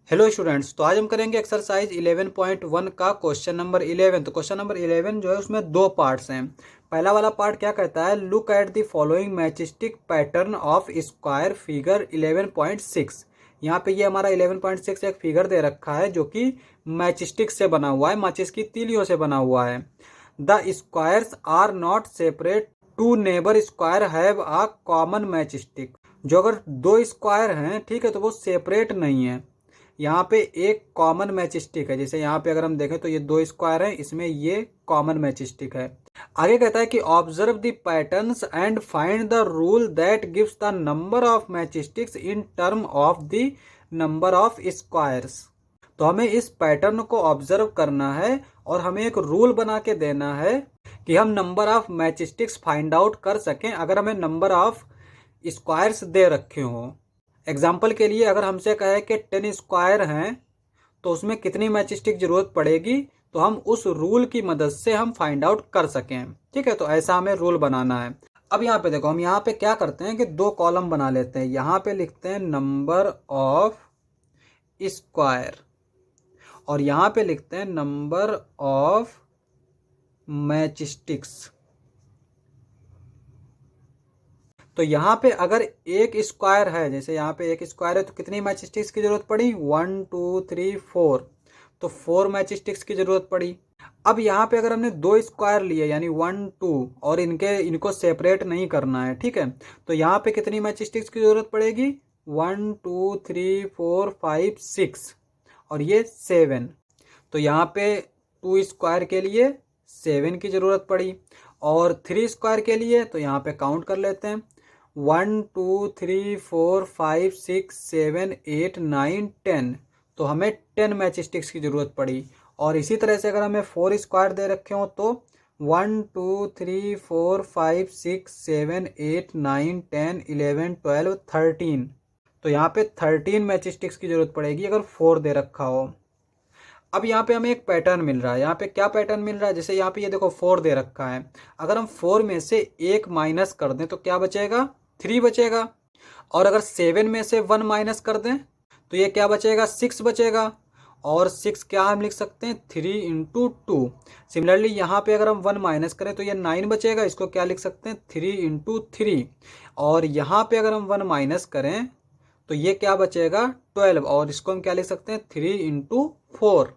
Hello students, तो आज हम करेंगे एक्सरसाइज 11.1 का क्वेश्चन नंबर 11। तो क्वेश्चन नंबर 11 जो है उसमें दो पार्ट्स हैं। पहला वाला पार्ट क्या कहता है, look at the following matchstick pattern of square figure 11.6। यहाँ पे ये हमारा 11.6 एक फिगर दे रखा है जो कि मैचस्टिक से बना हुआ है, माचिस की तीलियों से बना हुआ है। The squares are not separate, two neighbour square have a common matchstick. जो अगर दो स्क्वायर हैं, ठीक है, तो वो सेपरेट नहीं है। यहाँ पे एक कॉमन मैचस्टिक है। जैसे यहाँ पे अगर हम देखें तो ये दो स्क्वायर हैं, इसमें ये कॉमन मैचस्टिक है। आगे कहता है कि observe the patterns and find the rule that gives the number of matchsticks in term of the number of squares. तो हमें इस पैटर्न को ऑब्जर्व करना है और हमें एक रूल बना के देना है कि हम number of matchsticks find out कर सकें अगर हमें नंबर ऑफ स्क्वायर्स दे रखे हों। एग्जाम्पल के लिए अगर हमसे कहे कि 10 स्क्वायर हैं तो उसमें कितनी मैचस्टिक जरूरत पड़ेगी, तो हम उस रूल की मदद से हम फाइंड आउट कर सकें। ठीक है, तो ऐसा हमें रूल बनाना है। अब यहाँ पे देखो, हम यहाँ पे क्या करते हैं कि दो कॉलम बना लेते हैं। यहाँ पे लिखते हैं नंबर ऑफ स्क्वायर और यहाँ पे लिखते हैं नंबर ऑफ मैचस्टिक्स। तो यहाँ पे अगर एक स्क्वायर है, जैसे यहाँ पे एक स्क्वायर है, तो कितनी मैचस्टिक्स की जरूरत पड़ी, 1 2 3 4, तो 4 मैचस्टिक्स की जरूरत पड़ी। अब यहाँ पे अगर हमने दो स्क्वायर लिए यानी 1 2 और इनको सेपरेट नहीं करना है, ठीक है, तो यहाँ पे कितनी मैचस्टिक्स की जरूरत पड़ेगी, 1 2 3 4 5 6 और ये 7। तो यहाँ पे 2 स्क्वायर के लिए 7 की जरूरत पड़ी और 3 स्क्वायर के लिए तो यहाँ पे काउंट कर लेते हैं, 1 2 3 4 5 6 7 8 9 10। तो हमें 10 मैचस्टिक्स की जरूरत पड़ी। और इसी तरह से अगर हमें 4 स्क्वायर दे रखे हो तो 1 2 3 4 5 6 7 8 9 10 11 12 13। तो यहाँ पे 13 मैचस्टिक्स की जरूरत पड़ेगी अगर 4 दे रखा हो। अब यहाँ पे हमें एक पैटर्न मिल रहा है। यहाँ पे क्या पैटर्न मिल रहा है, जैसे यहाँ पे ये देखो 4 दे रखा है, अगर हम 4 में से एक माइनस कर दें तो क्या बचेगा, 3 बचेगा। और अगर 7 में से 1 माइनस कर दें तो ये क्या बचेगा, 6 बचेगा। और 6 क्या हम लिख सकते हैं, 3 इंटू 2। सिमिलरली यहाँ पे अगर हम 1 माइनस करें तो ये 9 बचेगा, इसको क्या लिख सकते हैं, 3 इंटू 3। और यहाँ पे अगर हम 1 माइनस करें तो ये क्या बचेगा, 12, और इसको हम क्या लिख सकते हैं, 3 इंटू 4।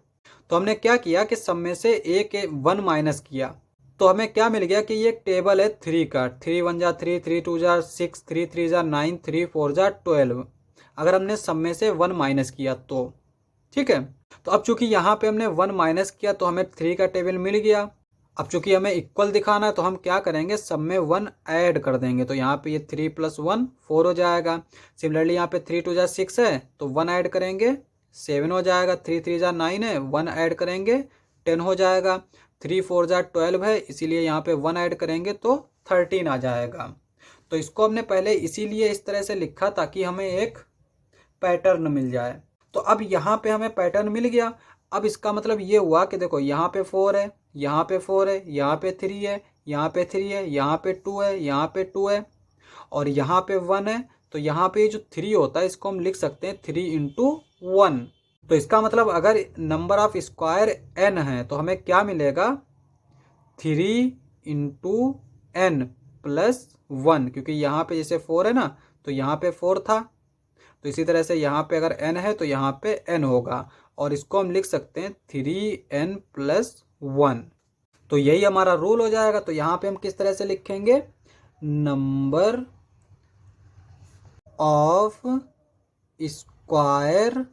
तो हमने क्या किया कि सब में से एक 1 माइनस किया, तो हमें क्या मिल गया कि ये एक टेबल है 3 का। 3 1 जा 3, 3 2 जा 6, 3 3 जा 9, 3 4 जा 12। अगर हमने सब में से 1 माइनस किया तो ठीक है। तो अब चूंकि यहाँ पे हमने 1 माइनस किया तो हमें 3 का टेबल मिल गया। अब चूंकि हमें इक्वल दिखाना है तो हम क्या करेंगे, सब में 1 ऐड कर देंगे। तो यहाँ पे ये 3 + 1 4 हो जाएगा। सिमिलरली यहाँ पे 3 2 जा 6 है तो 1 ऐड करेंगे 7 हो जाएगा। 3 3 जा 9 है, 1 ऐड करेंगे 10 हो जाएगा। 3 4 जा 12 है, इसीलिए यहाँ पे 1 ऐड करेंगे तो 13 आ जाएगा। तो इसको हमने पहले इसीलिए इस तरह से लिखा ताकि हमें एक पैटर्न मिल जाए। तो अब यहाँ पे हमें पैटर्न मिल गया। अब इसका मतलब ये हुआ कि देखो यहाँ पे 4 है, यहाँ पे 4 है, यहाँ पे 3 है, यहाँ पे 3 है, यहाँ पे 2 है, यहाँ पे 2 है और यहाँ पे 1 है। तो यहाँ पे जो 3 होता है इसको हम लिख सकते हैं 3 इंटू 1। तो इसका मतलब अगर नंबर ऑफ स्क्वायर n है तो हमें क्या मिलेगा, 3 इंटू n प्लस 1, क्योंकि यहाँ पे जैसे 4 है ना तो यहाँ पे 4 था, तो इसी तरह से यहाँ पे अगर n है तो यहाँ पे n होगा और इसको हम लिख सकते हैं 3n प्लस 1। तो यही हमारा रूल हो जाएगा। तो यहाँ पे हम किस तरह से लिखेंगे, number of square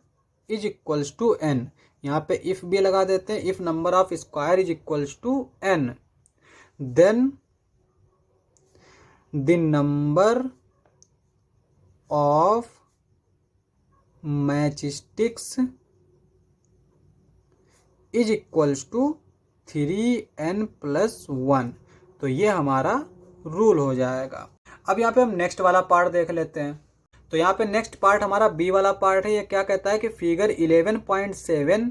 is equals to n। यहाँ पे इफ भी लगा देते हैं, if number of square is equals to n, then the number of matchsticks is equals to 3n plus 1। तो ये हमारा रूल हो जाएगा। अब यहाँ पे हम नेक्स्ट वाला पार्ट देख लेते हैं। तो यहाँ पे नेक्स्ट पार्ट हमारा बी वाला पार्ट है। ये क्या कहता है कि figure 11.7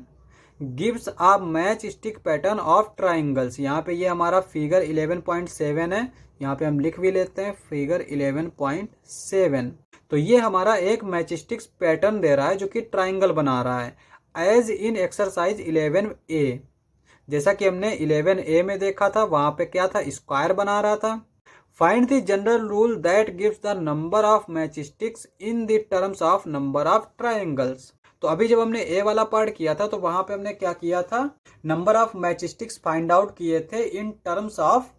gives a match stick pattern of triangles. यहाँ पे ये हमारा फिगर 11.7 है यहाँ पे हम लिख भी लेते हैं फिगर 11.7। तो ये हमारा एक मैचस्टिक्स पैटर्न दे रहा है जो कि ट्राइंगल बना रहा है एज इन एक्सरसाइज 11A। जैसा कि हमने 11A में देखा था, वहां पे क्या था, स्क्वायर बना रहा था। Find the general rule that gives the number of matchsticks in the terms of number of triangles. तो अभी जब हमने ए वाला पार्ट किया था तो वहां पे हमने क्या किया था, number of matchsticks find out किए थे इन टर्म्स ऑफ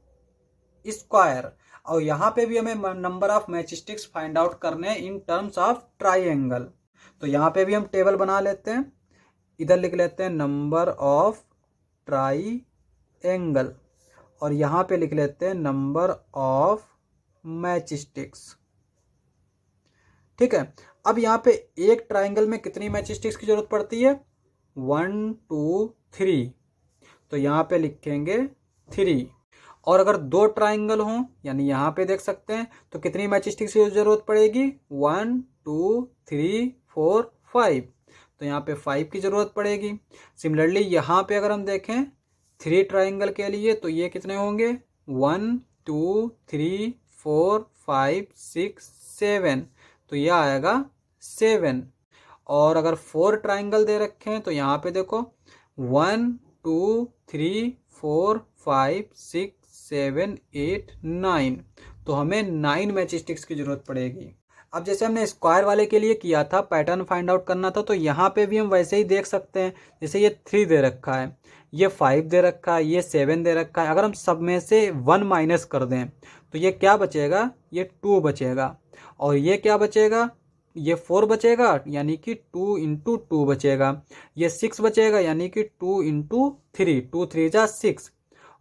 स्क्वायर, और यहाँ पे भी हमें number of matchsticks find out करने हैं इन टर्म्स ऑफ ट्राइंगल। तो यहाँ पे भी हम टेबल बना लेते हैं, इधर लिख लेते हैं नंबर ऑफ ट्राइंगल और यहाँ पे लिख लेते हैं नंबर ऑफ मैचस्टिक्स। ठीक है, अब यहाँ पे एक ट्राइंगल में कितनी मैचस्टिक्स की जरूरत पड़ती है, 1 2 3। तो यहाँ पे लिखेंगे 3। और अगर दो ट्राइंगल हों, यानी यहाँ पे देख सकते हैं, तो कितनी मैचस्टिक्स की जरूरत पड़ेगी, 1 2 3 4 5। तो यहाँ पे 5 की जरूरत पड़ेगी। सिमिलरली यहाँ पे अगर हम देखें 3 ट्राइंगल के लिए तो ये कितने होंगे, 1 2 3 4 5 6 7। तो ये आएगा 7। और अगर 4 ट्राइंगल दे रखे हैं तो यहाँ पे देखो 1 2 3 4 5 6 7 8 9। तो हमें 9 मैचस्टिक्स की जरूरत पड़ेगी। अब जैसे हमने स्क्वायर वाले के लिए किया था, पैटर्न फाइंड आउट करना था, तो यहाँ पे भी हम वैसे ही देख सकते हैं। जैसे ये 3 दे रखा है, ये 5 दे रखा है, ये 7 दे रखा है। अगर हम सब में से 1 माइनस कर दें तो ये क्या बचेगा, ये 2 बचेगा। और ये क्या बचेगा, ये 4 बचेगा यानी कि 2 इंटू 2 बचेगा। ये 6 बचेगा यानी कि 2 इंटू 3, 2 3 जा 6।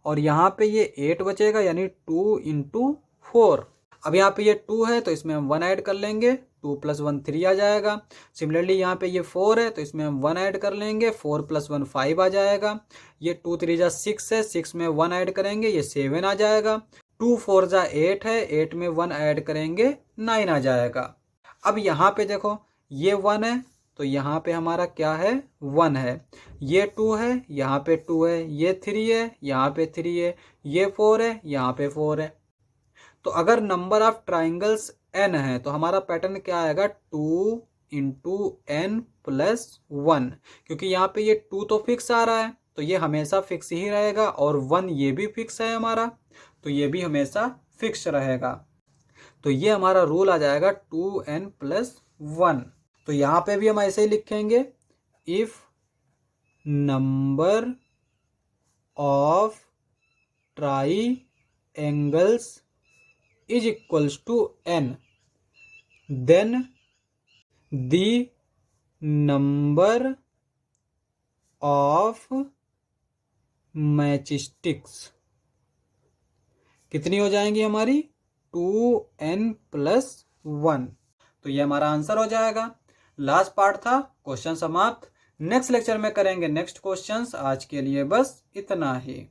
और यहाँ पे ये 8 बचेगा यानी 2 इंटू 4। अब यहाँ पे ये 2 है तो इसमें हम 1 ऐड कर लेंगे, 2 + 1 3 आ जाएगा। सिमिलरली यहाँ पे ये 4 है तो इसमें हम 1 ऐड कर लेंगे, 4 + 1 5 आ जाएगा। ये 2 3 जा 6 है, 6 में 1 ऐड करेंगे, ये 7 आ जाएगा। 2 4 जा 8 है, 8 में 1 ऐड करेंगे, 9 आ जाएगा। अब यहाँ पे देखो ये 1 है तो यहाँ पे हमारा क्या है, 1 है। ये 2 है, यहाँ पे 2 है। ये 3 है, यहाँ पे 3 है। ये 4 है, यहाँ पे 4 है। तो अगर नंबर ऑफ ट्राइंगल्स n है तो हमारा पैटर्न क्या आएगा, 2 इंटू n प्लस 1। क्योंकि यहाँ पे ये 2 तो फिक्स आ रहा है तो ये हमेशा फिक्स ही रहेगा, और 1 ये भी फिक्स है हमारा, तो ये भी हमेशा फिक्स रहेगा। तो ये हमारा रूल आ जाएगा 2n + 1। तो यहाँ पे भी हम ऐसे ही लिखेंगे, if number of triangles is equals to n, then the number of matchsticks कितनी हो जाएंगी हमारी, 2n + 1। तो ये हमारा आंसर हो जाएगा। लास्ट पार्ट था, क्वेश्चन समाप्त। नेक्स्ट लेक्चर में करेंगे नेक्स्ट क्वेश्चंस। आज के लिए बस इतना ही।